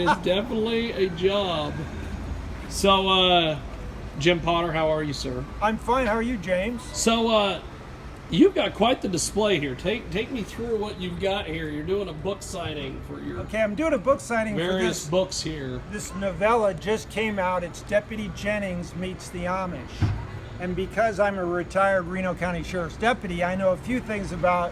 is definitely a job. So, Jim Potter, how are you, sir? I'm fine. How are you, James? So, you've got quite the display here. Take me through what you've got here. You're doing a book signing for your Okay, I'm doing a book signing various for books here. this novella just came out. It's Deputy Jennings Meets the Amish. And because I'm a retired Reno County Sheriff's deputy, I know a few things about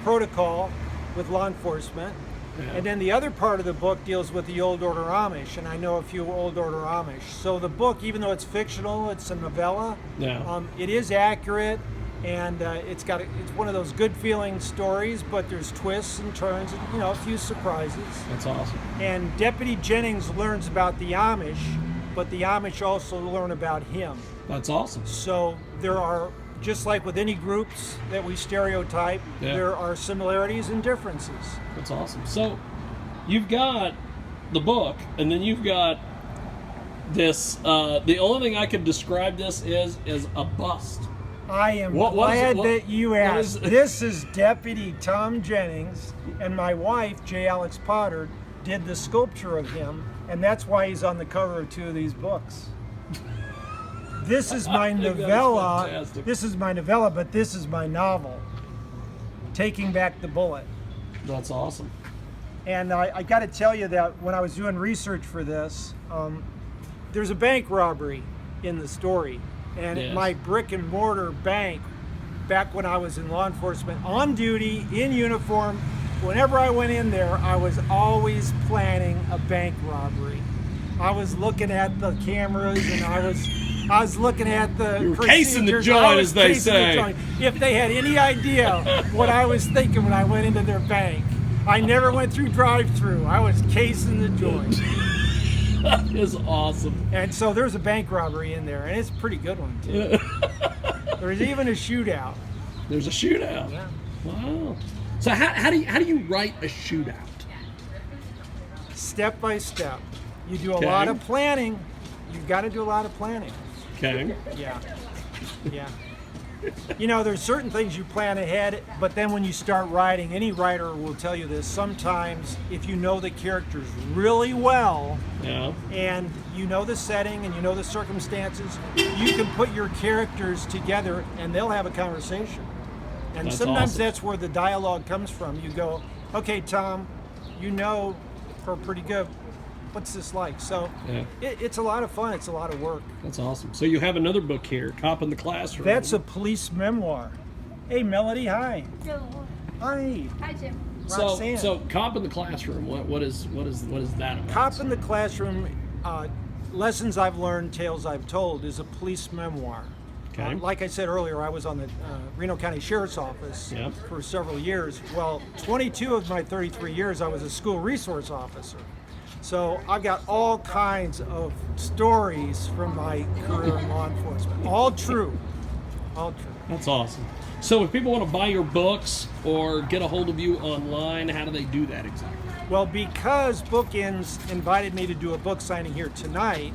protocol with law enforcement. Yeah. And then the other part of the book deals with the Old Order Amish, and I know a few Old Order Amish. So the book, even though it's fictional, it's a novella, Yeah. it is accurate, and it's one of those good feeling stories, but there's twists and turns and a few surprises. That's awesome. And Deputy Jennings learns about the Amish, but the Amish also learn about him. That's awesome. So there are, just like with any groups that we stereotype, Yeah. there are similarities and differences. That's awesome. So, you've got the book, and then you've got this. The only thing I could describe this is a bust. I am What is glad it? What- that you what asked. is it? This is Deputy Tom Jennings, and my wife, J. Alex Potter, did the sculpture of him, and that's why he's on the cover of two of these books. This is my I think that is novella. fantastic. This is my novella, but this is my novel, Taking Back the Bullet. That's awesome. And I got to tell you that when I was doing research for this, there's a bank robbery in the story. And Yes. my brick and mortar bank, back when I was in law enforcement, on duty, in uniform, whenever I went in there, I was always planning a bank robbery. I was looking at the cameras, and I was looking at the You were casing the procedures. joint, I was as they casing the say. joint. If they had any idea what I was thinking when I went into their bank. I never went through drive-through. I was casing the joint. That is awesome. And so there's a bank robbery in there, and it's a pretty good one, too. There's even a shootout. There's a shootout. Yeah. Wow. So how do you write a shootout? Step by step. You do a Okay. lot of planning. You've got to do a lot of planning. Okay. Yeah. Yeah. There's certain things you plan ahead, but then when you start writing, any writer will tell you this, sometimes if you know the characters really well, Yeah. and you know the setting and you know the circumstances, you can put your characters together and they'll have a conversation. And That's sometimes awesome. that's where the dialogue comes from. You go, okay, Tom, her pretty good. What's this like? So Yeah. it's a lot of fun. It's a lot of work. That's awesome. So you have another book here, Cop in the Classroom. That's a police memoir. Hey, Melody, hi. Hello. Hi. Hi, Jim. Roxanne. So Cop in the Classroom. What is that about? Cop in the Classroom, Lessons I've Learned, Tales I've Told is a police memoir. Okay. Like I said earlier, I was on the Reno County Sheriff's Office Yep. for several years. Well, 22 of my 33 years, I was a school resource officer. So I've got all kinds of stories from my career in law enforcement. All true. All true. That's awesome. So if people want to buy your books or get a hold of you online, how do they do that exactly? Well, because Bookends invited me to do a book signing here tonight,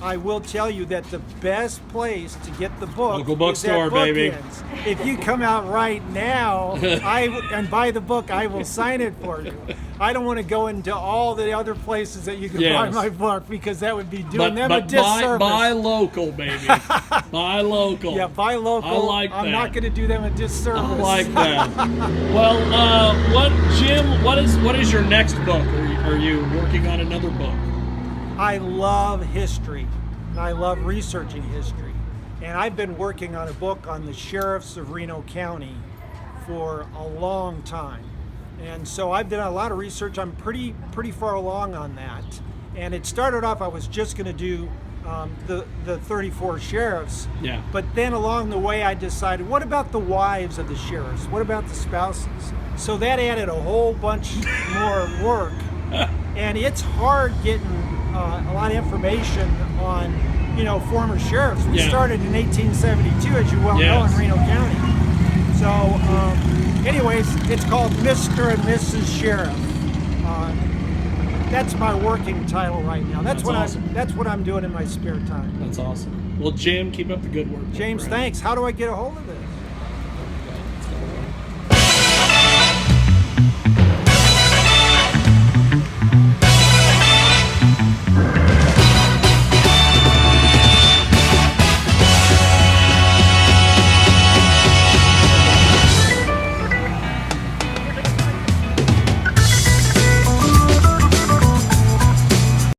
I will tell you that the best place to get the book Local is bookstore, at baby. Bookends. If you come out right now and buy the book, I will sign it for you. I don't want to go into all the other places that you can buy Yes. my book, because that would be doing them a But disservice. buy local, baby. Buy local. Yeah, buy local. I like I'm that. not going to do them a disservice. I like that. Well, Jim? What is your next book? Are you working on another book? I love history, and I love researching history. And I've been working on a book on the sheriffs of Reno County for a long time. And so I've done a lot of research. I'm pretty far along on that. And it started off, I was just going to do the 34 sheriffs. Yeah. But then along the way, I decided, what about the wives of the sheriffs? What about the spouses? So that added a whole bunch more work. And it's hard getting a lot of information on, former sheriffs. We Yeah. started in 1872, as you well know, Yes. in Reno County. So, anyways, it's called Mr. and Mrs. Sheriff. That's my working title right now. That's awesome. That's what I'm doing in my spare time. That's awesome. Well, Jim, keep up the good work. James, Right. thanks. How do I get a hold of this?